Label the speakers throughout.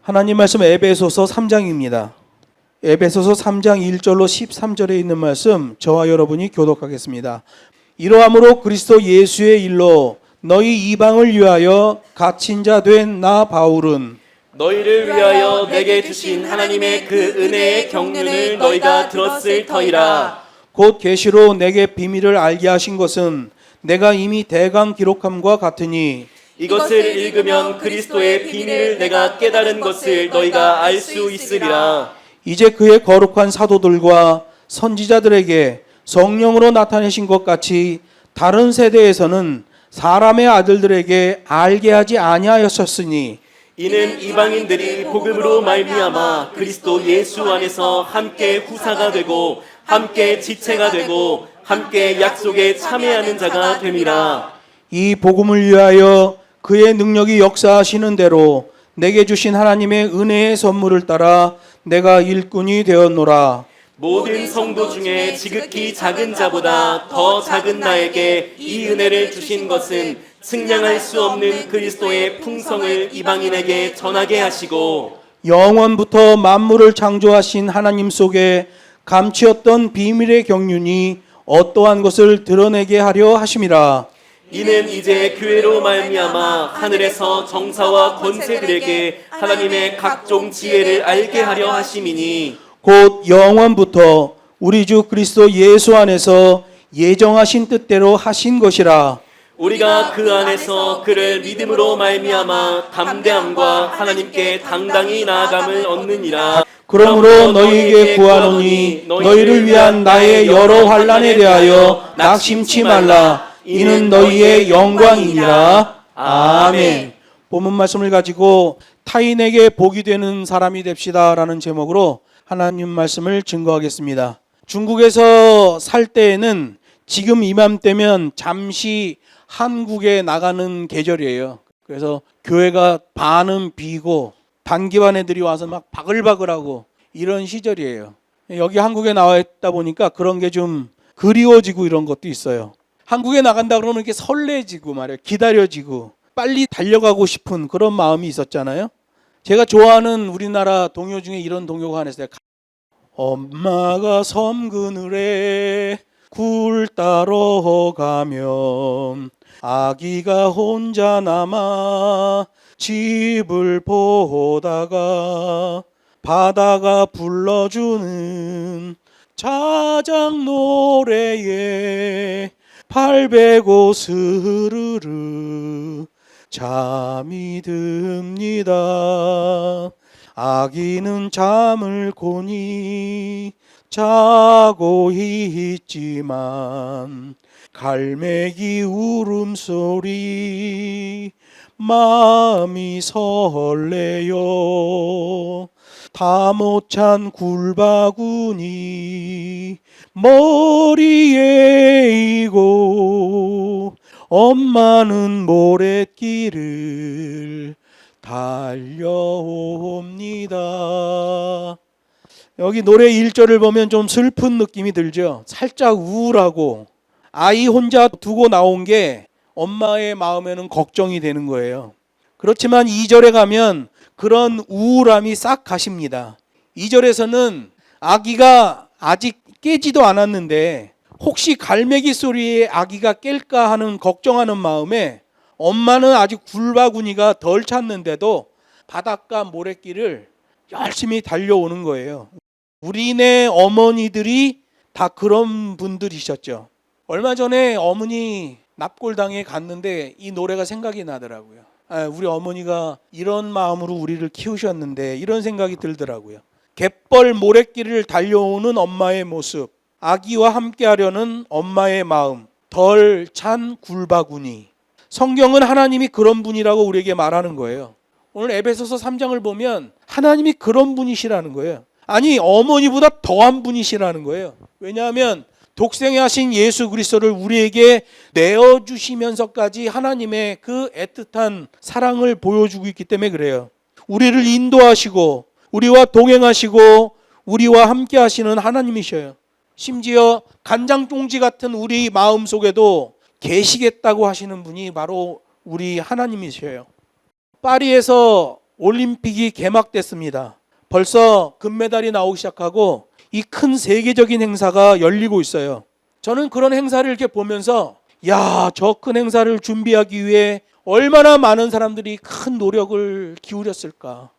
Speaker 1: 하나님 말씀 에베소서 3장입니다. 에베소서 3장 1절로 13절에 있는 말씀 저와 여러분이 교독하겠습니다. 이러함으로 그리스도 예수의 일로 너희 이방을 위하여 갇힌 자 된 나 바울은
Speaker 2: 너희를 위하여 내게 주신 하나님의 그 은혜의 경륜을 너희가 들었을 터이라.
Speaker 1: 곧 계시로 내게 비밀을 알게 하신 것은 내가 이미 대강 기록함과 같으니
Speaker 2: 이것을 읽으면 그리스도의 비밀을 내가 깨달은 것을 너희가 알 수 있으리라.
Speaker 1: 이제 그의 거룩한 사도들과 선지자들에게 성령으로 나타내신 것 같이 다른 세대에서는 사람의 아들들에게 알게 하지 아니하였었으니
Speaker 2: 이는 이방인들이 복음으로 말미암아 그리스도 예수 안에서 함께 후사가 되고 함께 지체가 되고 함께 약속에 참여하는 자가 됨이라.
Speaker 1: 이 복음을 위하여 그의 능력이 역사하시는 대로 내게 주신 하나님의 은혜의 선물을 따라 내가 일꾼이 되었노라.
Speaker 2: 모든 성도 중에 지극히 작은 자보다 더 작은 나에게 이 은혜를 주신 것은 측량할 수 없는 그리스도의 풍성을 이방인에게 전하게 하시고
Speaker 1: 영원부터 만물을 창조하신 하나님 속에 감추었던 비밀의 경륜이 어떠한 것을 드러내게 하려 하심이라.
Speaker 2: 이는 이제 교회로 말미암아 하늘에서 정사와 권세들에게 하나님의 각종 지혜를 알게 하려 하심이니
Speaker 1: 곧 영원부터 우리 주 그리스도 예수 안에서 예정하신 뜻대로 하신 것이라.
Speaker 2: 우리가 그 안에서 그를 믿음으로 말미암아 담대함과 하나님께 당당히 나아감을 얻느니라.
Speaker 1: 그러므로 너희에게 구하노니 너희를 위한 나의 여러 환난에 대하여 낙심치 말라. 이는 너희의 영광이니라. 아멘. 본문 말씀을 가지고 타인에게 복이 되는 사람이 됩시다라는 제목으로 하나님 말씀을 증거하겠습니다. 중국에서 살 때에는 지금 이맘때면 잠시 한국에 나가는 계절이에요. 그래서 교회가 반은 비고 단기반 애들이 와서 막 바글바글하고 이런 시절이에요. 여기 한국에 나와 있다 보니까 그런 게 좀 그리워지고 이런 것도 있어요. 한국에 나간다 그러면 이렇게 설레지고 말이에요. 기다려지고 빨리 달려가고 싶은 그런 마음이 있었잖아요. 제가 좋아하는 우리나라 동요 중에 이런 동요가 하나 있어요. 엄마가 섬 그늘에 굴 따러 가면 아기가 혼자 남아 집을 보다가 바다가 불러주는 자작 노래에 발베고 스르르 잠이 듭니다. 아기는 잠을 고니 자고 있지만 갈매기 울음소리 마음이 설레요. 다 못 찬 굴바구니 머리에 이고 엄마는 모래길을 달려옵니다. 여기 노래 1절을 보면 좀 슬픈 느낌이 들죠. 살짝 우울하고 아이 혼자 두고 나온 게 엄마의 마음에는 걱정이 되는 거예요. 그렇지만 2절에 가면 그런 우울함이 싹 가십니다. 2절에서는 아기가 아직 깨지도 않았는데 혹시 갈매기 소리에 아기가 깰까 하는 걱정하는 마음에 엄마는 아직 굴바구니가 덜 찼는데도 바닷가 모래길을 열심히 달려오는 거예요. 우리네 어머니들이 다 그런 분들이셨죠. 얼마 전에 어머니 납골당에 갔는데 이 노래가 생각이 나더라고요. 우리 어머니가 이런 마음으로 우리를 키우셨는데 이런 생각이 들더라고요. 갯벌 모래길을 달려오는 엄마의 모습, 아기와 함께하려는 엄마의 마음, 덜 찬 굴바구니. 성경은 하나님이 그런 분이라고 우리에게 말하는 거예요. 오늘 에베소서 3장을 보면 하나님이 그런 분이시라는 거예요. 아니 어머니보다 더한 분이시라는 거예요. 왜냐하면 독생에 하신 예수 그리스도를 우리에게 내어주시면서까지 하나님의 그 애틋한 사랑을 보여주고 있기 때문에 그래요. 우리를 인도하시고 우리와 동행하시고 우리와 함께 하시는 하나님이셔요. 심지어 간장종지 같은 우리 마음속에도 계시겠다고 하시는 분이 바로 우리 하나님이셔요. 파리에서 올림픽이 개막됐습니다. 벌써 금메달이 나오기 시작하고 이 큰 세계적인 행사가 열리고 있어요. 저는 그런 행사를 이렇게 보면서 야, 저 큰 행사를 준비하기 위해 얼마나 많은 사람들이 큰 노력을 기울였을까.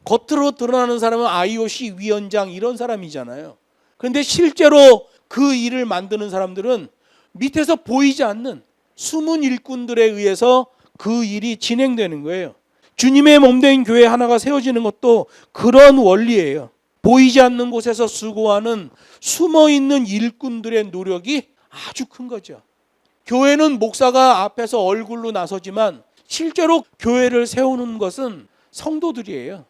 Speaker 1: 겉으로 드러나는 사람은 IOC 위원장 이런 사람이잖아요. 그런데 실제로 그 일을 만드는 사람들은 밑에서 보이지 않는 숨은 일꾼들에 의해서 그 일이 진행되는 거예요. 주님의 몸된 교회 하나가 세워지는 것도 그런 원리예요. 보이지 않는 곳에서 수고하는 숨어있는 일꾼들의 노력이 아주 큰 거죠. 교회는 목사가 앞에서 얼굴로 나서지만 실제로 교회를 세우는 것은 성도들이에요.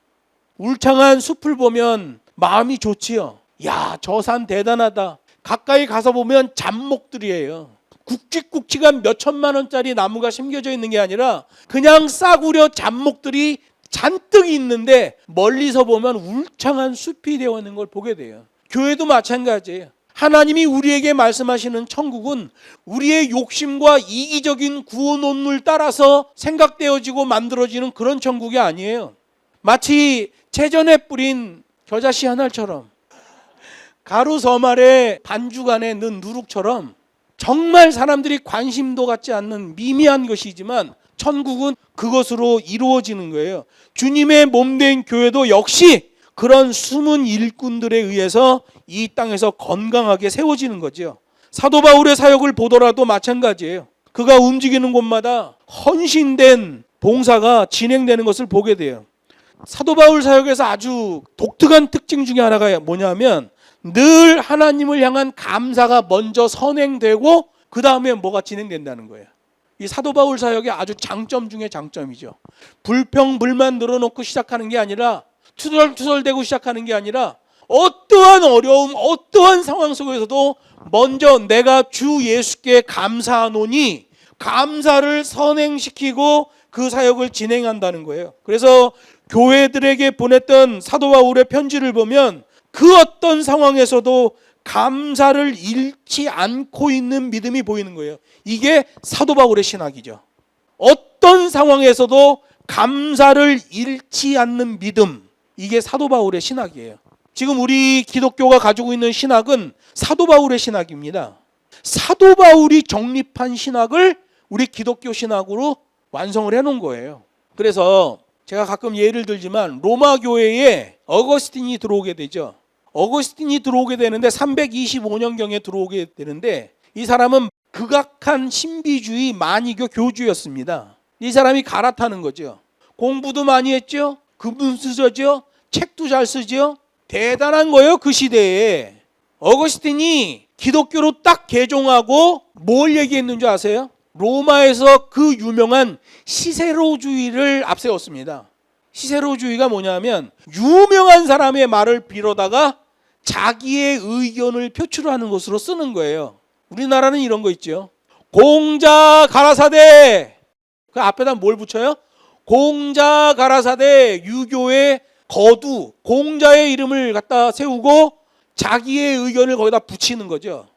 Speaker 1: 울창한 숲을 보면 마음이 좋지요. 야, 저 산 대단하다. 가까이 가서 보면 잡목들이에요. 굵직굵직한 몇 천만 원짜리 나무가 심겨져 있는 게 아니라 그냥 싸구려 잡목들이 잔뜩 있는데 멀리서 보면 울창한 숲이 되어 있는 걸 보게 돼요. 교회도 마찬가지예요. 하나님이 우리에게 말씀하시는 천국은 우리의 욕심과 이기적인 구원론을 따라서 생각되어지고 만들어지는 그런 천국이 아니에요. 마치 채전에 뿌린 겨자씨 한 알처럼 가루 서말에 반죽안에 넣은 누룩처럼 정말 사람들이 관심도 갖지 않는 미미한 것이지만 천국은 그것으로 이루어지는 거예요. 주님의 몸된 교회도 역시 그런 숨은 일꾼들에 의해서 이 땅에서 건강하게 세워지는 거죠. 사도 바울의 사역을 보더라도 마찬가지예요. 그가 움직이는 곳마다 헌신된 봉사가 진행되는 것을 보게 돼요. 사도 바울 사역에서 아주 독특한 특징 중에 하나가 뭐냐면 늘 하나님을 향한 감사가 먼저 선행되고 그 다음에 뭐가 진행된다는 거예요. 이 사도 바울 사역의 아주 장점 중에 장점이죠. 불평불만 늘어놓고 시작하는 게 아니라 투덜투덜대고 시작하는 게 아니라 어떠한 어려움, 어떠한 상황 속에서도 먼저 내가 주 예수께 감사하노니 감사를 선행시키고 그 사역을 진행한다는 거예요. 그래서 교회들에게 보냈던 사도 바울의 편지를 보면 그 어떤 상황에서도 감사를 잃지 않고 있는 믿음이 보이는 거예요. 이게 사도 바울의 신학이죠. 어떤 상황에서도 감사를 잃지 않는 믿음, 이게 사도 바울의 신학이에요. 지금 우리 기독교가 가지고 있는 신학은 사도 바울의 신학입니다. 사도 바울이 정립한 신학을 우리 기독교 신학으로 완성을 해놓은 거예요. 그래서 제가 가끔 예를 들지만 로마 교회에 어거스틴이 들어오게 되죠. 어거스틴이 들어오게 되는데 325년경에 들어오게 되는데 이 사람은 극악한 신비주의 만이교 교주였습니다. 이 사람이 갈아타는 거죠. 공부도 많이 했죠. 금문수저죠. 책도 잘 쓰죠. 대단한 거예요. 그 시대에. 어거스틴이 기독교로 딱 개종하고 뭘 얘기했는 줄 아세요? 로마에서 그 유명한 시세로주의를 앞세웠습니다. 시세로주의가 뭐냐면 유명한 사람의 말을 빌어다가 자기의 의견을 표출하는 것으로 쓰는 거예요. 우리나라는 이런 거 있죠. 공자 가라사대. 그 앞에다 뭘 붙여요? 공자 가라사대. 유교의 거두 공자의 이름을 갖다 세우고 자기의 의견을 거기다 붙이는 거죠.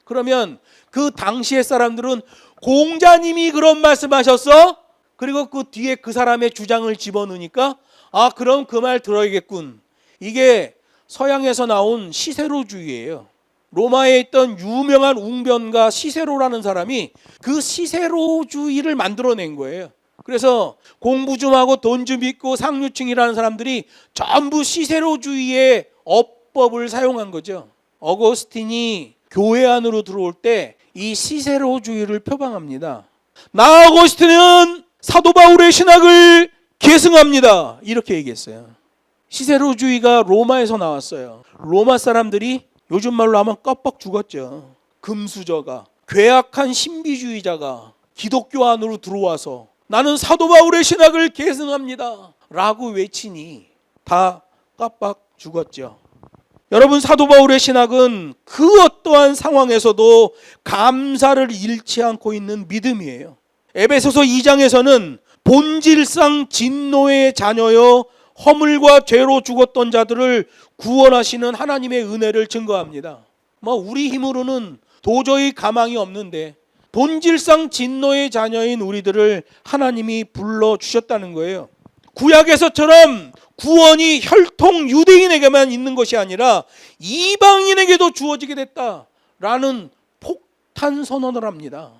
Speaker 1: 그러면 그 당시의 사람들은 공자님이 그런 말씀하셨어? 그리고 그 뒤에 그 사람의 주장을 집어넣으니까 아, 그럼 그 말 들어야겠군. 이게 서양에서 나온 시세로주의예요. 로마에 있던 유명한 웅변가 시세로라는 사람이 그 시세로주의를 만들어낸 거예요. 그래서 공부 좀 하고 돈 좀 있고 상류층이라는 사람들이 전부 시세로주의의 어법을 사용한 거죠. 어거스틴이 교회 안으로 들어올 때 이 시세로주의를 표방합니다. 나 어거스틴은 사도 바울의 신학을 계승합니다. 이렇게 얘기했어요. 시세로주의가 로마에서 나왔어요. 로마 사람들이 요즘 말로 하면 껍벅 죽었죠. 금수저가, 괴악한 신비주의자가 기독교 안으로 들어와서 나는 사도 바울의 신학을 계승합니다 라고 외치니 다 깜빡 죽었죠. 여러분, 사도 바울의 신학은 그 어떠한 상황에서도 감사를 잃지 않고 있는 믿음이에요. 에베소서 2장에서는 본질상 진노의 자녀여 허물과 죄로 죽었던 자들을 구원하시는 하나님의 은혜를 증거합니다. 우리 힘으로는 도저히 가망이 없는데 본질상 진노의 자녀인 우리들을 하나님이 불러주셨다는 거예요. 구약에서처럼 구원이 혈통 유대인에게만 있는 것이 아니라 이방인에게도 주어지게 됐다라는 폭탄 선언을 합니다.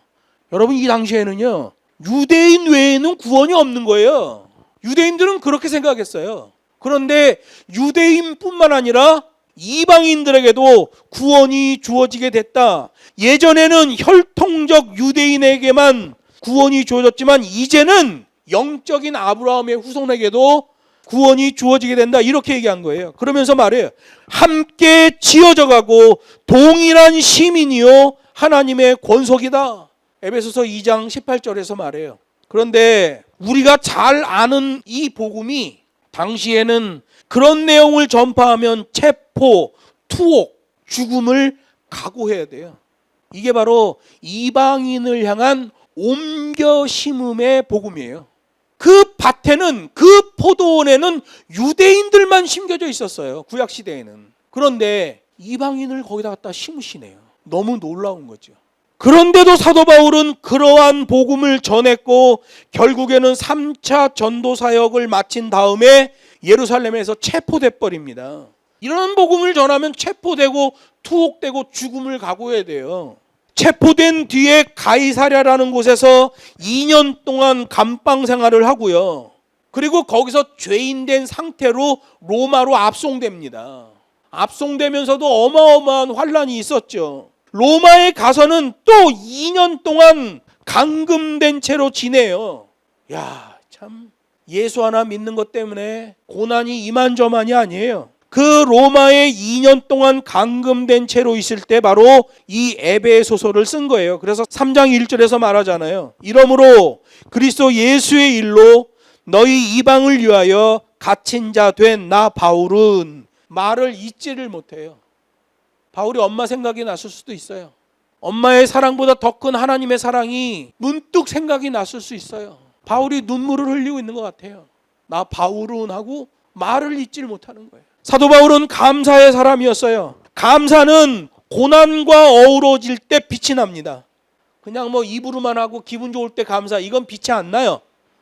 Speaker 1: 여러분, 이 당시에는요, 유대인 외에는 구원이 없는 거예요. 유대인들은 그렇게 생각했어요. 그런데 유대인뿐만 아니라 이방인들에게도 구원이 주어지게 됐다. 예전에는 혈통적 유대인에게만 구원이 주어졌지만 이제는 영적인 아브라함의 후손에게도 구원이 주어지게 된다, 이렇게 얘기한 거예요. 그러면서 말해요. 함께 지어져 가고 동일한 시민이요 하나님의 권속이다. 에베소서 2장 18절에서 말해요. 그런데 우리가 잘 아는 이 복음이 당시에는 그런 내용을 전파하면 체포, 투옥, 죽음을 각오해야 돼요. 이게 바로 이방인을 향한 옮겨 심음의 복음이에요. 그 밭에는, 그 포도원에는 유대인들만 심겨져 있었어요, 구약 시대에는. 그런데 이방인을 거기다 갖다 심으시네요. 너무 놀라운 거죠. 그런데도 사도 바울은 그러한 복음을 전했고 결국에는 3차 전도 사역을 마친 다음에 예루살렘에서 체포돼 버립니다. 이런 복음을 전하면 체포되고 투옥되고 죽음을 각오해야 돼요. 체포된 뒤에 가이사랴라는 곳에서 2년 동안 감방 생활을 하고요. 그리고 거기서 죄인된 상태로 로마로 압송됩니다. 압송되면서도 어마어마한 환란이 있었죠. 로마에 가서는 또 2년 동안 감금된 채로 지내요. 야, 참, 예수 하나 믿는 것 때문에 고난이 이만저만이 아니에요. 그 로마에 2년 동안 감금된 채로 있을 때 바로 이 에베소서를 쓴 거예요. 그래서 3장 1절에서 말하잖아요. 이러므로 그리스도 예수의 일로 너희 이방을 위하여 갇힌 자 된 나 바울은 말을 잊지를 못해요. 바울이 엄마 생각이 났을 수도 있어요. 엄마의 사랑보다 더 큰 하나님의 사랑이 문득 생각이 났을 수 있어요. 바울이 눈물을 흘리고 있는 것 같아요. 나 바울은 하고 말을 잊지를 못하는 거예요. 사도 바울은 감사의 사람이었어요. 감사는 고난과 어우러질 때 빛이 납니다. 그냥 뭐 입으로만 하고 기분 좋을 때 감사, 이건 빛이 안 나요.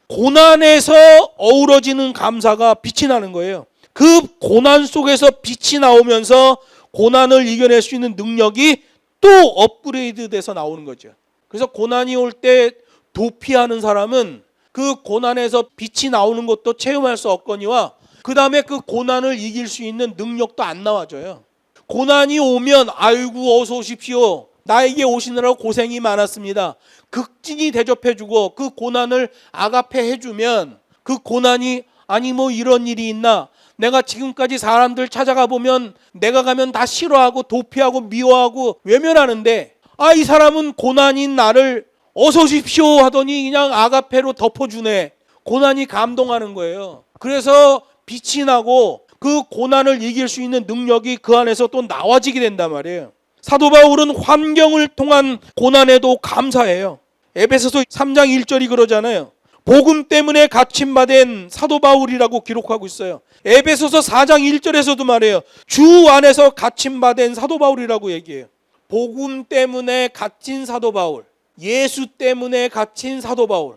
Speaker 1: 고난에서 어우러지는 감사가 빛이 나는 거예요. 그 고난 속에서 빛이 나오면서 고난을 이겨낼 수 있는 능력이 또 업그레이드 돼서 나오는 거죠. 그래서 고난이 올 때 도피하는 사람은 그 고난에서 빛이 나오는 것도 체험할 수 없거니와 그 다음에 그 고난을 이길 수 있는 능력도 안 나와져요. 고난이 오면 아이고 어서 오십시오. 나에게 오시느라고 고생이 많았습니다. 극진히 대접해주고 그 고난을 아가페 해주면 그 고난이 아니 뭐 이런 일이 있나? 내가 지금까지 사람들 찾아가 보면 내가 가면 다 싫어하고 도피하고 미워하고 외면하는데 이 사람은 고난인 나를 어서 오십시오 하더니 그냥 아가페로 덮어주네. 고난이 감동하는 거예요. 그래서 빛이 나고 그 고난을 이길 수 있는 능력이 그 안에서 또 나와지게 된단 말이에요. 사도 바울은 환경을 통한 고난에도 감사해요. 에베소서 3장 1절이 그러잖아요. 복음 때문에 갇힌바된 사도 바울이라고 기록하고 있어요. 에베소서 4장 1절에서도 말해요. 주 안에서 갇힌바된 사도 바울이라고 얘기해요. 복음 때문에 갇힌 사도 바울, 예수 때문에 갇힌 사도 바울.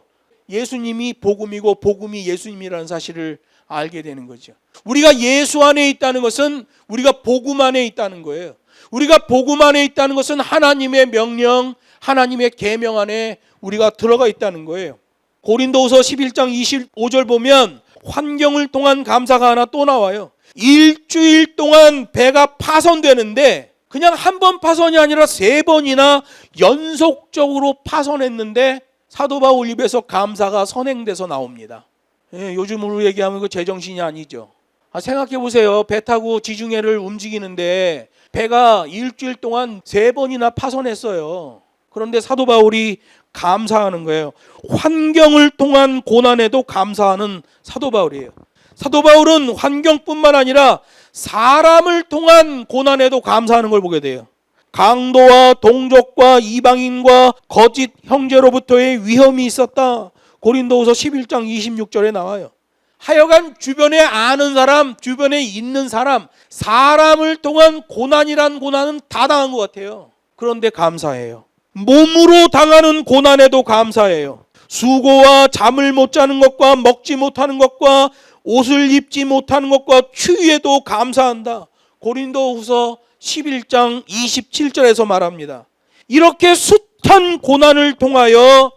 Speaker 1: 예수님이 복음이고 복음이 예수님이라는 사실을 알게 되는 거죠. 우리가 예수 안에 있다는 것은 우리가 복음 안에 있다는 거예요. 우리가 복음 안에 있다는 것은 하나님의 명령, 하나님의 계명 안에 우리가 들어가 있다는 거예요. 고린도후서 11장 25절 보면 환경을 통한 감사가 하나 또 나와요. 일주일 동안 배가 파손되는데 그냥 한 번 파손이 아니라 3번이나 연속적으로 파손했는데 사도 바울 입에서 감사가 선행돼서 나옵니다. 요즘으로 얘기하면 그 제정신이 아니죠. 생각해 보세요. 배 타고 지중해를 움직이는데 배가 일주일 동안 3번이나 파손했어요. 그런데 사도 바울이 감사하는 거예요. 환경을 통한 고난에도 감사하는 사도 바울이에요. 사도 바울은 환경뿐만 아니라 사람을 통한 고난에도 감사하는 걸 보게 돼요. 강도와 동족과 이방인과 거짓 형제로부터의 위험이 있었다. 고린도후서 11장 26절에 나와요. 하여간 주변에 아는 사람, 주변에 있는 사람, 사람을 통한 고난이란 고난은 다 당한 것 같아요. 그런데 감사해요. 몸으로 당하는 고난에도 감사해요. 수고와 잠을 못 자는 것과 먹지 못하는 것과 옷을 입지 못하는 것과 추위에도 감사한다. 고린도후서 11장 27절에서 말합니다. 이렇게 숱한 고난을 통하여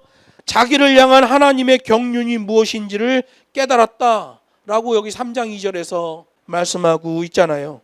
Speaker 1: 자기를 향한 하나님의 경륜이 무엇인지를 깨달았다라고 여기 3장 2절에서 말씀하고 있잖아요.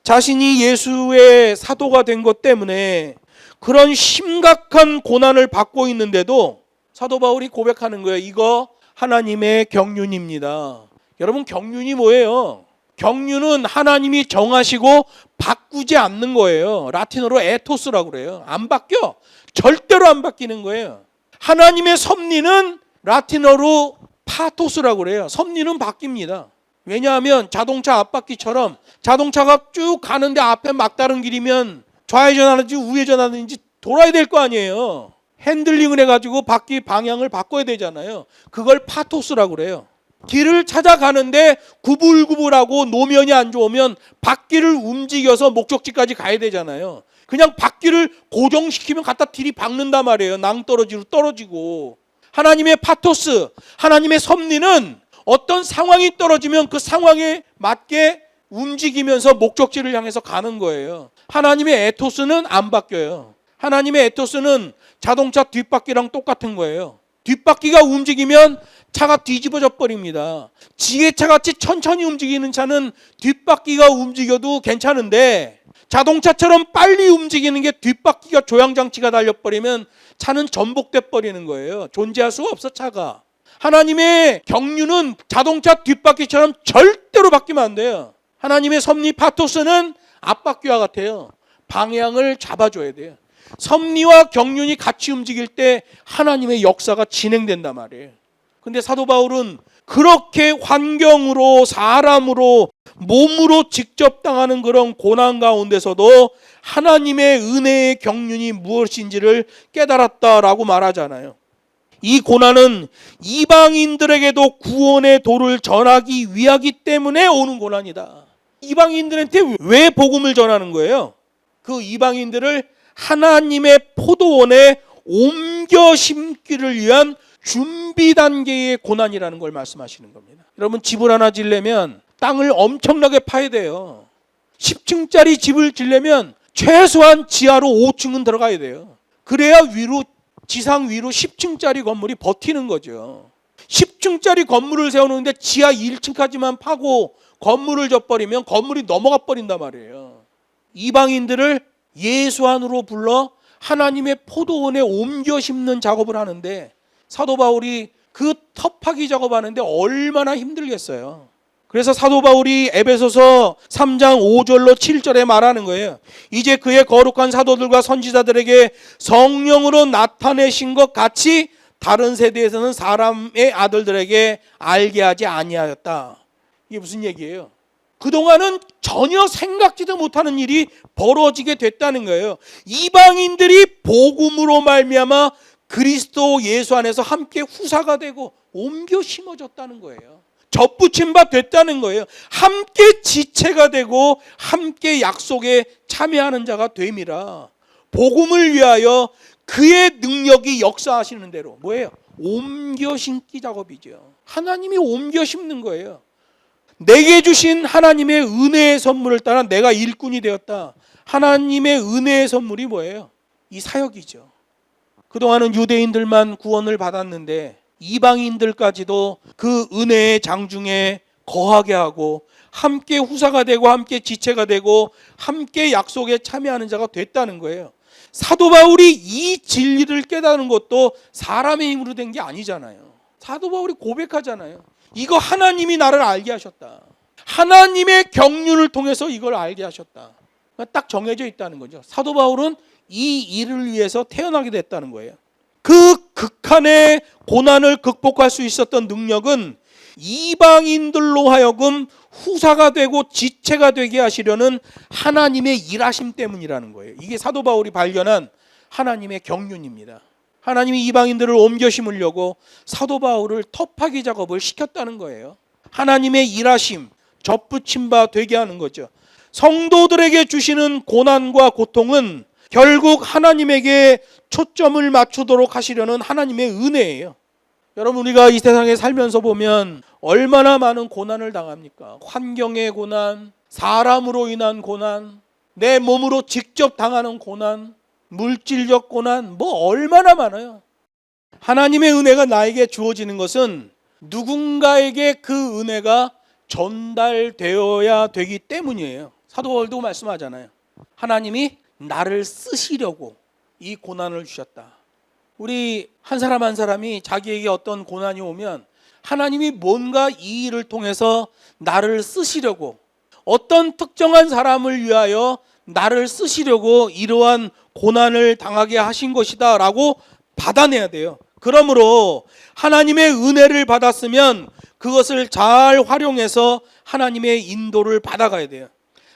Speaker 1: 자신이 예수의 사도가 된 것 때문에 그런 심각한 고난을 받고 있는데도 사도 바울이 고백하는 거예요. 이거 하나님의 경륜입니다. 여러분, 경륜이 뭐예요? 경륜은 하나님이 정하시고 바꾸지 않는 거예요. 라틴어로 에토스라고 그래요. 안 바뀌어. 절대로 안 바뀌는 거예요. 하나님의 섭리는 라틴어로 파토스라고 그래요. 섭리는 바뀝니다. 왜냐하면 자동차 앞바퀴처럼 자동차가 쭉 가는데 앞에 막다른 길이면 좌회전하는지 우회전하는지 돌아야 될 거 아니에요. 핸들링을 해가지고 바퀴 방향을 바꿔야 되잖아요. 그걸 파토스라고 그래요. 길을 찾아가는데 구불구불하고 노면이 안 좋으면 바퀴를 움직여서 목적지까지 가야 되잖아요. 그냥 바퀴를 고정시키면 갖다 들이박는단 말이에요. 낭떠러지로 떨어지고. 하나님의 파토스, 하나님의 섭리는 어떤 상황이 떨어지면 그 상황에 맞게 움직이면서 목적지를 향해서 가는 거예요. 하나님의 에토스는 안 바뀌어요. 하나님의 에토스는 자동차 뒷바퀴랑 똑같은 거예요. 뒷바퀴가 움직이면 차가 뒤집어져 버립니다. 지게차같이 천천히 움직이는 차는 뒷바퀴가 움직여도 괜찮은데 자동차처럼 빨리 움직이는 게 뒷바퀴가 조향장치가 달려버리면 차는 전복돼 버리는 거예요. 존재할 수가 없어, 차가. 하나님의 경륜은 자동차 뒷바퀴처럼 절대로 바뀌면 안 돼요. 하나님의 섭리 파토스는 앞바퀴와 같아요. 방향을 잡아줘야 돼요. 섭리와 경륜이 같이 움직일 때 하나님의 역사가 진행된단 말이에요. 근데 사도 바울은 그렇게 환경으로 사람으로 몸으로 직접 당하는 그런 고난 가운데서도 하나님의 은혜의 경륜이 무엇인지를 깨달았다라고 말하잖아요. 이 고난은 이방인들에게도 구원의 도를 전하기 위하기 때문에 오는 고난이다. 이방인들한테 왜 복음을 전하는 거예요? 그 이방인들을 하나님의 포도원에 옮겨 심기를 위한 준비 단계의 고난이라는 걸 말씀하시는 겁니다. 여러분, 집을 하나 지려면 땅을 엄청나게 파야 돼요. 10층짜리 집을 지려면 최소한 지하로 5층은 들어가야 돼요. 그래야 위로, 지상 위로 10층짜리 건물이 버티는 거죠. 10층짜리 건물을 세우는데 지하 1층까지만 파고 건물을 져버리면 건물이 넘어가 버린단 말이에요. 이방인들을 예수 안으로 불러 하나님의 포도원에 옮겨 심는 작업을 하는데 사도 바울이 그 텃파기 작업하는데 얼마나 힘들겠어요. 그래서 사도 바울이 에베소서 3장 5절로 7절에 말하는 거예요. 이제 그의 거룩한 사도들과 선지자들에게 성령으로 나타내신 것 같이 다른 세대에서는 사람의 아들들에게 알게 하지 아니하였다. 이게 무슨 얘기예요? 그동안은 전혀 생각지도 못하는 일이 벌어지게 됐다는 거예요. 이방인들이 복음으로 말미암아 그리스도 예수 안에서 함께 후사가 되고 옮겨 심어졌다는 거예요. 접붙임 바 됐다는 거예요. 함께 지체가 되고 함께 약속에 참여하는 자가 됨이라. 복음을 위하여 그의 능력이 역사하시는 대로 뭐예요? 옮겨 심기 작업이죠. 하나님이 옮겨 심는 거예요. 내게 주신 하나님의 은혜의 선물을 따라 내가 일꾼이 되었다. 하나님의 은혜의 선물이 뭐예요? 이 사역이죠. 그동안은 유대인들만 구원을 받았는데 이방인들까지도 그 은혜의 장중에 거하게 하고 함께 후사가 되고 함께 지체가 되고 함께 약속에 참여하는 자가 됐다는 거예요. 사도 바울이 이 진리를 깨닫는 것도 사람의 힘으로 된 게 아니잖아요. 사도 바울이 고백하잖아요. 이거 하나님이 나를 알게 하셨다. 하나님의 경륜을 통해서 이걸 알게 하셨다. 딱 정해져 있다는 거죠. 사도 바울은 이 일을 위해서 태어나게 됐다는 거예요. 그 극한의 고난을 극복할 수 있었던 능력은 이방인들로 하여금 후사가 되고 지체가 되게 하시려는 하나님의 일하심 때문이라는 거예요. 이게 사도 바울이 발견한 하나님의 경륜입니다. 하나님이 이방인들을 옮겨 심으려고 사도 바울을 텃파기 작업을 시켰다는 거예요. 하나님의 일하심, 접붙임 바 되게 하는 거죠. 성도들에게 주시는 고난과 고통은 결국 하나님에게 초점을 맞추도록 하시려는 하나님의 은혜예요. 여러분, 우리가 이 세상에 살면서 보면 얼마나 많은 고난을 당합니까? 환경의 고난, 사람으로 인한 고난, 내 몸으로 직접 당하는 고난, 물질적 고난, 얼마나 많아요. 하나님의 은혜가 나에게 주어지는 것은 누군가에게 그 은혜가 전달되어야 되기 때문이에요. 사도 바울도 말씀하잖아요. 하나님이 나를 쓰시려고 이 고난을 주셨다. 우리 한 사람 한 사람이 자기에게 어떤 고난이 오면 하나님이 뭔가 이 일을 통해서 나를 쓰시려고, 어떤 특정한 사람을 위하여 나를 쓰시려고 이러한 고난을 당하게 하신 것이다 라고 받아내야 돼요. 그러므로 하나님의 은혜를 받았으면 그것을 잘 활용해서 하나님의 인도를 받아가야 돼요.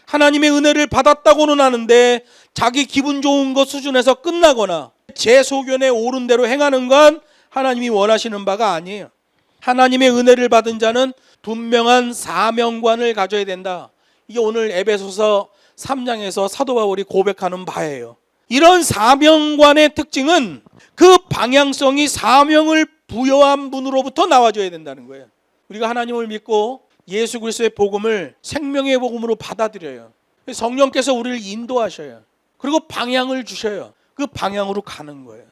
Speaker 1: 하나님의 은혜를 받았다고는 하는데 자기 기분 좋은 것 수준에서 끝나거나 제 소견에 옳은 대로 행하는 건 하나님이 원하시는 바가 아니에요. 하나님의 은혜를 받은 자는 분명한 사명관을 가져야 된다. 이게 오늘 에베소서 3장에서 사도 바울이 고백하는 바예요. 이런 사명관의 특징은 그 방향성이 사명을 부여한 분으로부터 나와줘야 된다는 거예요. 우리가 하나님을 믿고 예수 그리스도의 복음을 생명의 복음으로 받아들여요. 성령께서 우리를 인도하셔요. 그리고 방향을 주셔요. 그 방향으로 가는 거예요.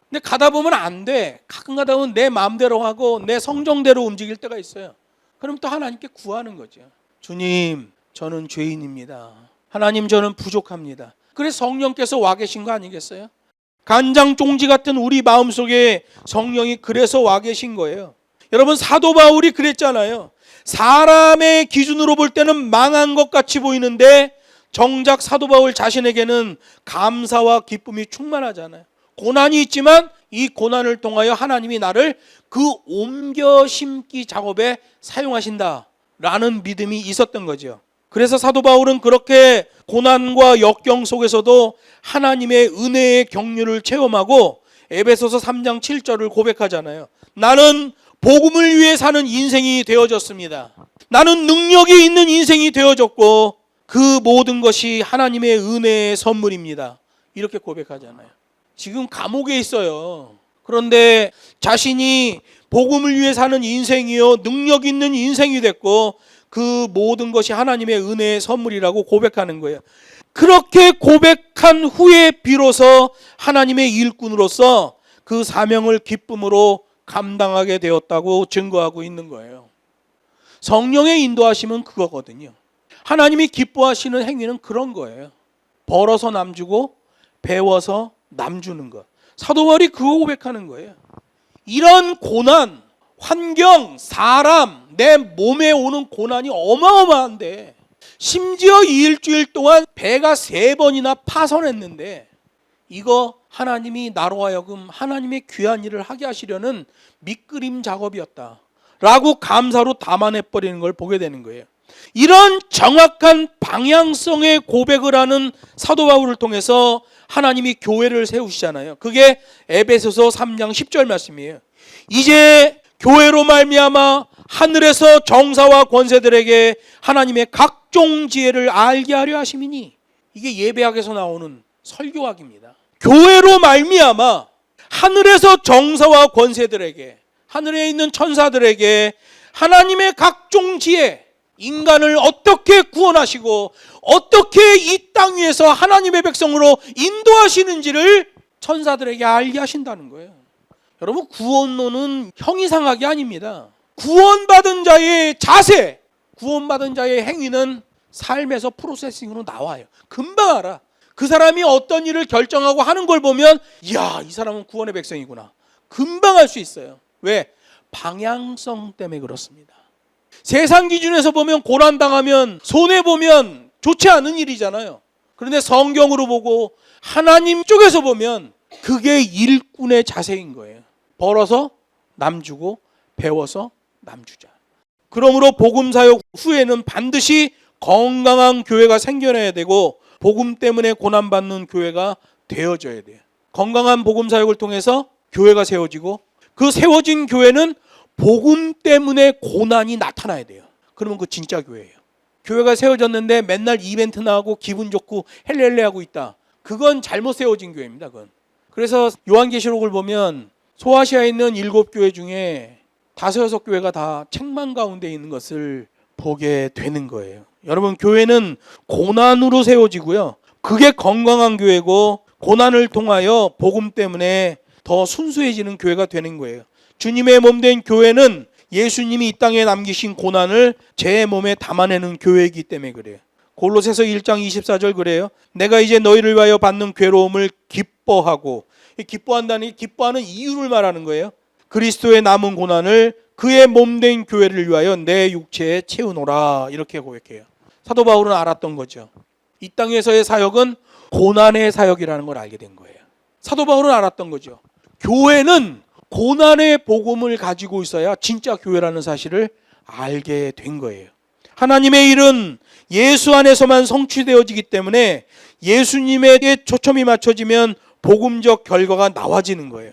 Speaker 1: 근데 가다 보면 안 돼. 가끔 가다 보면 내 마음대로 하고 내 성정대로 움직일 때가 있어요. 그럼 또 하나님께 구하는 거죠. 주님, 저는 죄인입니다. 하나님, 저는 부족합니다. 그래서 성령께서 와 계신 거 아니겠어요? 간장종지 같은 우리 마음속에 성령이 그래서 와 계신 거예요. 여러분, 사도 바울이 그랬잖아요. 사람의 기준으로 볼 때는 망한 것 같이 보이는데 정작 사도 바울 자신에게는 감사와 기쁨이 충만하잖아요. 고난이 있지만 이 고난을 통하여 하나님이 나를 그 옮겨 심기 작업에 사용하신다라는 믿음이 있었던 거죠. 그래서 사도 바울은 그렇게 고난과 역경 속에서도 하나님의 은혜의 경륜을 체험하고 에베소서 3장 7절을 고백하잖아요. 나는 복음을 위해 사는 인생이 되어졌습니다. 나는 능력이 있는 인생이 되어졌고 그 모든 것이 하나님의 은혜의 선물입니다. 이렇게 고백하잖아요. 지금 감옥에 있어요. 그런데 자신이 복음을 위해 사는 인생이요, 능력 있는 인생이 됐고 그 모든 것이 하나님의 은혜의 선물이라고 고백하는 거예요. 그렇게 고백한 후에 비로소 하나님의 일꾼으로서 그 사명을 기쁨으로 감당하게 되었다고 증거하고 있는 거예요. 성령의 인도하심은 그거거든요. 하나님이 기뻐하시는 행위는 그런 거예요. 벌어서 남 주고 배워서 남 주는 것. 사도 바울이 그거 고백하는 거예요. 이런 고난, 환경, 사람, 내 몸에 오는 고난이 어마어마한데 심지어 이 일주일 동안 배가 3번이나 파손했는데 이거 하나님이 나로 하여금 하나님의 귀한 일을 하게 하시려는 밑그림 작업이었다 라고 감사로 담아내버리는 걸 보게 되는 거예요. 이런 정확한 방향성의 고백을 하는 사도 바울을 통해서 하나님이 교회를 세우시잖아요. 그게 에베소서 3장 10절 말씀이에요. 이제 교회로 말미암아 하늘에서 정사와 권세들에게 하나님의 각종 지혜를 알게 하려 하심이니, 이게 예배학에서 나오는 설교학입니다. 교회로 말미암아 하늘에서 정사와 권세들에게, 하늘에 있는 천사들에게 하나님의 각종 지혜, 인간을 어떻게 구원하시고 어떻게 이 땅 위에서 하나님의 백성으로 인도하시는지를 천사들에게 알게 하신다는 거예요. 여러분, 구원론은 형이상학이 아닙니다. 구원받은 자의 자세, 구원받은 자의 행위는 삶에서 프로세싱으로 나와요. 금방 알아. 그 사람이 어떤 일을 결정하고 하는 걸 보면 이야, 이 사람은 구원의 백성이구나. 금방 알 수 있어요. 왜? 방향성 때문에 그렇습니다. 세상 기준에서 보면 고난당하면 손해보면 좋지 않은 일이잖아요. 그런데 성경으로 보고 하나님 쪽에서 보면 그게 일꾼의 자세인 거예요. 벌어서 남 주고 배워서 남 주자. 그러므로 복음 사역 후에는 반드시 건강한 교회가 생겨나야 되고 복음 때문에 고난받는 교회가 되어져야 돼요. 건강한 복음 사역을 통해서 교회가 세워지고 그 세워진 교회는 복음 때문에 고난이 나타나야 돼요. 그러면 그 진짜 교회예요. 교회가 세워졌는데 맨날 이벤트나 하고 기분 좋고 헬렐레 하고 있다. 그건 잘못 세워진 교회입니다. 그건. 그래서 요한계시록을 보면 소아시아에 있는 7교회 중에 5, 6교회가 다 책망 가운데 있는 것을 보게 되는 거예요. 여러분, 교회는 고난으로 세워지고요. 그게 건강한 교회고, 고난을 통하여 복음 때문에 더 순수해지는 교회가 되는 거예요. 주님의 몸된 교회는 예수님이 이 땅에 남기신 고난을 제 몸에 담아내는 교회이기 때문에 그래요. 골로새서 1장 24절 그래요. 내가 이제 너희를 위하여 받는 괴로움을 기뻐하고, 기뻐하는 이유를 말하는 거예요. 그리스도의 남은 고난을 그의 몸된 교회를 위하여 내 육체에 채우노라, 이렇게 고백해요. 사도 바울은 알았던 거죠. 이 땅에서의 사역은 고난의 사역이라는 걸 알게 된 거예요. 사도 바울은 알았던 거죠. 교회는 고난의 복음을 가지고 있어야 진짜 교회라는 사실을 알게 된 거예요. 하나님의 일은 예수 안에서만 성취되어지기 때문에 예수님에게 초점이 맞춰지면 복음적 결과가 나와지는 거예요.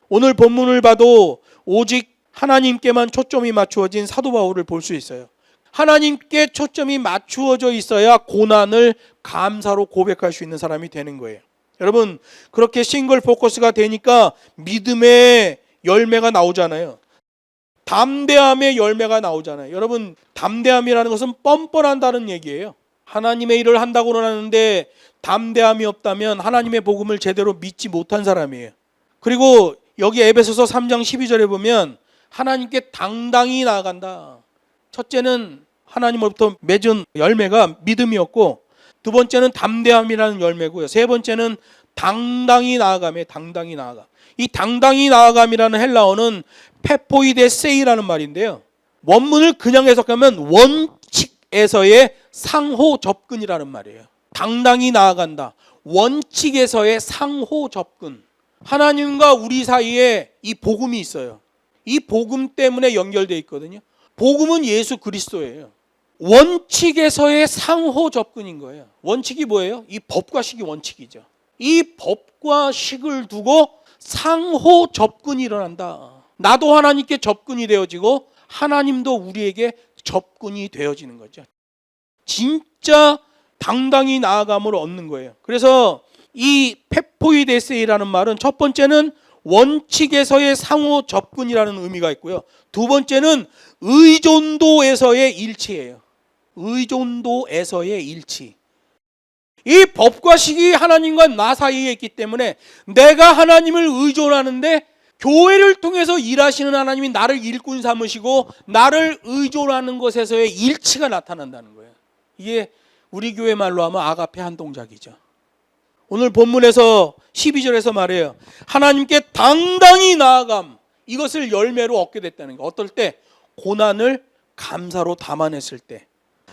Speaker 1: 오늘 본문을 봐도 오직 하나님께만 초점이 맞추어진 사도 바울을 볼 수 있어요. 하나님께 초점이 맞추어져 있어야 고난을 감사로 고백할 수 있는 사람이 되는 거예요. 여러분, 그렇게 싱글 포커스가 되니까 믿음의 열매가 나오잖아요. 담대함의 열매가 나오잖아요. 여러분, 담대함이라는 것은 뻔뻔한다는 얘기예요. 하나님의 일을 한다고는 하는데 담대함이 없다면 하나님의 복음을 제대로 믿지 못한 사람이에요. 그리고 여기 에베소서 3장 12절에 보면 하나님께 당당히 나아간다. 첫째는 하나님으로부터 맺은 열매가 믿음이었고, 두 번째는 담대함이라는 열매고요. 세 번째는 당당히 나아가며 당당히 나아가. 이 당당히 나아감이라는 헬라어는 페포이데세이라는 말인데요. 원문을 그냥 해석하면 원칙에서의 상호 접근이라는 말이에요. 당당히 나아간다. 원칙에서의 상호 접근. 하나님과 우리 사이에 이 복음이 있어요. 이 복음 때문에 연결되어 있거든요. 복음은 예수 그리스도예요. 원칙에서의 상호 접근인 거예요. 원칙이 뭐예요? 이 법과 식이 원칙이죠. 이 법과 식을 두고 상호 접근이 일어난다. 나도 하나님께 접근이 되어지고 하나님도 우리에게 접근이 되어지는 거죠. 진짜 당당히 나아감을 얻는 거예요. 그래서 이 페포이데세이라는 말은 첫 번째는 원칙에서의 상호 접근이라는 의미가 있고요. 두 번째는 의존도에서의 일치예요. 의존도에서의 일치. 이 법과 식이 하나님과 나 사이에 있기 때문에 내가 하나님을 의존하는데 교회를 통해서 일하시는 하나님이 나를 일꾼 삼으시고 나를 의존하는 것에서의 일치가 나타난다는 거예요. 이게 우리 교회 말로 하면 아가페 한 동작이죠. 오늘 본문에서 12절에서 말해요. 하나님께 당당히 나아감, 이것을 열매로 얻게 됐다는 거예요. 어떨 때? 고난을 감사로 담아냈을 때.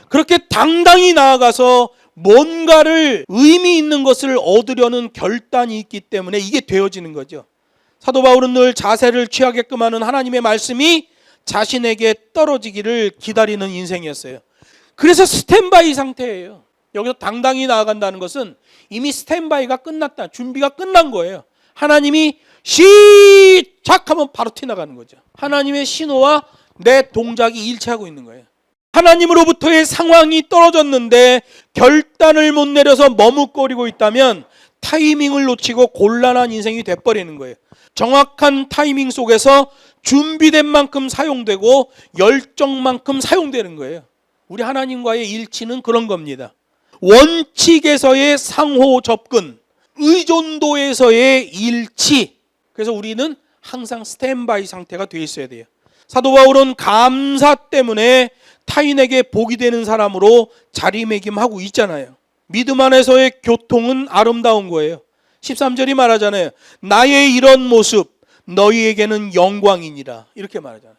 Speaker 1: 그렇게 당당히 나아가서 뭔가를 의미 있는 것을 얻으려는 결단이 있기 때문에 이게 되어지는 거죠. 사도 바울은 늘 자세를 취하게끔 하는 하나님의 말씀이 자신에게 떨어지기를 기다리는 인생이었어요. 그래서 스탠바이 상태예요. 여기서 당당히 나아간다는 것은 이미 스탠바이가 끝났다. 준비가 끝난 거예요. 하나님이 시작하면 바로 튀어나가는 거죠. 하나님의 신호와 내 동작이 일치하고 있는 거예요. 하나님으로부터의 상황이 떨어졌는데 결단을 못 내려서 머뭇거리고 있다면 타이밍을 놓치고 곤란한 인생이 돼버리는 거예요. 정확한 타이밍 속에서 준비된 만큼 사용되고 열정만큼 사용되는 거예요. 우리 하나님과의 일치는 그런 겁니다. 원칙에서의 상호 접근, 의존도에서의 일치. 그래서 우리는 항상 스탠바이 상태가 되어 있어야 돼요. 사도 바울은 감사 때문에 타인에게 복이 되는 사람으로 자리매김하고 있잖아요. 믿음 안에서의 교통은 아름다운 거예요. 13절이 말하잖아요. 나의 이런 모습 너희에게는 영광이니라, 이렇게 말하잖아요.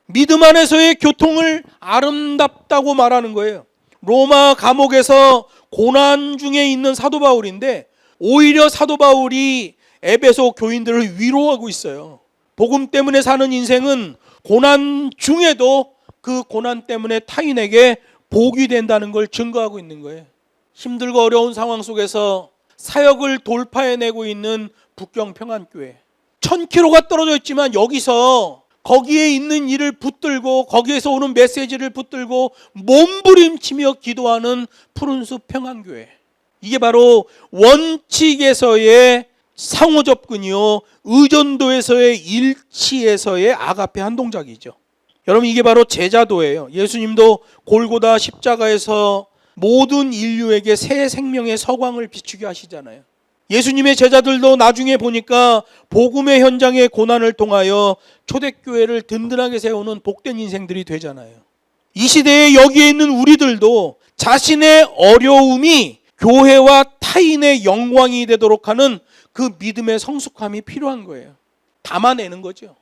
Speaker 1: 믿음 안에서의 교통을 아름답다고 말하는 거예요. 로마 감옥에서 고난 중에 있는 사도 바울인데 오히려 사도 바울이 에베소 교인들을 위로하고 있어요. 복음 때문에 사는 인생은 고난 중에도 그 고난 때문에 타인에게 복이 된다는 걸 증거하고 있는 거예요. 힘들고 어려운 상황 속에서 사역을 돌파해내고 있는 북경평안교회. 1000km가 떨어져 있지만 여기서 거기에 있는 일을 붙들고 거기에서 오는 메시지를 붙들고 몸부림치며 기도하는 푸른숲 평안교회. 이게 바로 원칙에서의 상호 접근이요, 의존도에서의 일치에서의 아가페 한 동작이죠. 여러분, 이게 바로 제자도예요. 예수님도 골고다 십자가에서 모든 인류에게 새 생명의 서광을 비추게 하시잖아요. 예수님의 제자들도 나중에 보니까 복음의 현장의 고난을 통하여 초대교회를 든든하게 세우는 복된 인생들이 되잖아요. 이 시대에 여기에 있는 우리들도 자신의 어려움이 교회와 타인의 영광이 되도록 하는 그 믿음의 성숙함이 필요한 거예요. 담아내는 거죠.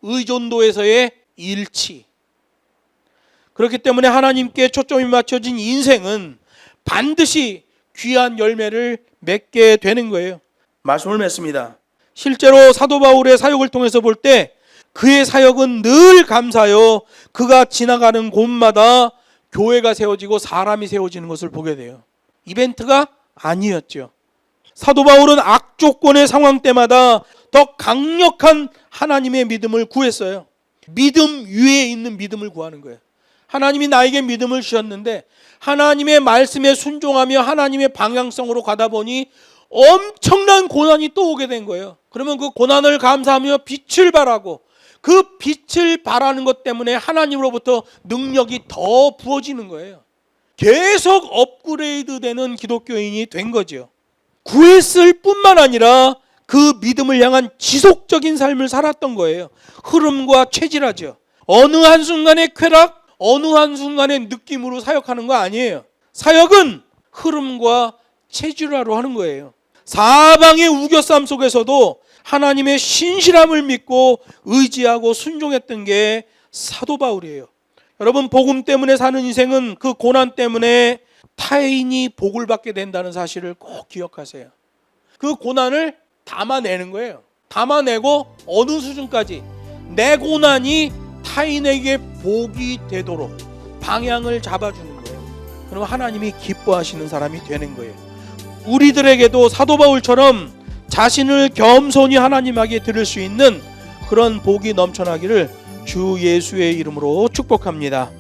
Speaker 1: 의존도에서의 일치. 그렇기 때문에 하나님께 초점이 맞춰진 인생은 반드시 귀한 열매를 맺게 되는 거예요. 말씀을 맺습니다. 실제로 사도 바울의 사역을 통해서 볼 때 그의 사역은 늘 감사요, 그가 지나가는 곳마다 교회가 세워지고 사람이 세워지는 것을 보게 돼요. 이벤트가 아니었죠. 사도 바울은 악조건의 상황 때마다 더 강력한 하나님의 믿음을 구했어요. 믿음 위에 있는 믿음을 구하는 거예요. 하나님이 나에게 믿음을 주셨는데 하나님의 말씀에 순종하며 하나님의 방향성으로 가다 보니 엄청난 고난이 또 오게 된 거예요. 그러면 그 고난을 감사하며 빛을 발하고 그 빛을 발하는 것 때문에 하나님으로부터 능력이 더 부어지는 거예요. 계속 업그레이드 되는 기독교인이 된 거죠. 구했을 뿐만 아니라 그 믿음을 향한 지속적인 삶을 살았던 거예요. 흐름과 체질하죠. 어느 한순간의 쾌락, 어느 한순간의 느낌으로 사역하는 거 아니에요. 사역은 흐름과 체질화로 하는 거예요. 사방의 우겨쌈 속에서도 하나님의 신실함을 믿고 의지하고 순종했던 게 사도 바울이에요. 여러분, 복음 때문에 사는 인생은 그 고난 때문에 타인이 복을 받게 된다는 사실을 꼭 기억하세요. 그 고난을 담아내는 거예요. 담아내고 어느 수준까지 내 고난이 타인에게 복이 되도록 방향을 잡아주는 거예요. 그럼 하나님이 기뻐하시는 사람이 되는 거예요. 우리들에게도 사도 바울처럼 자신을 겸손히 하나님에게 드릴 수 있는 그런 복이 넘쳐나기를 주 예수의 이름으로 축복합니다.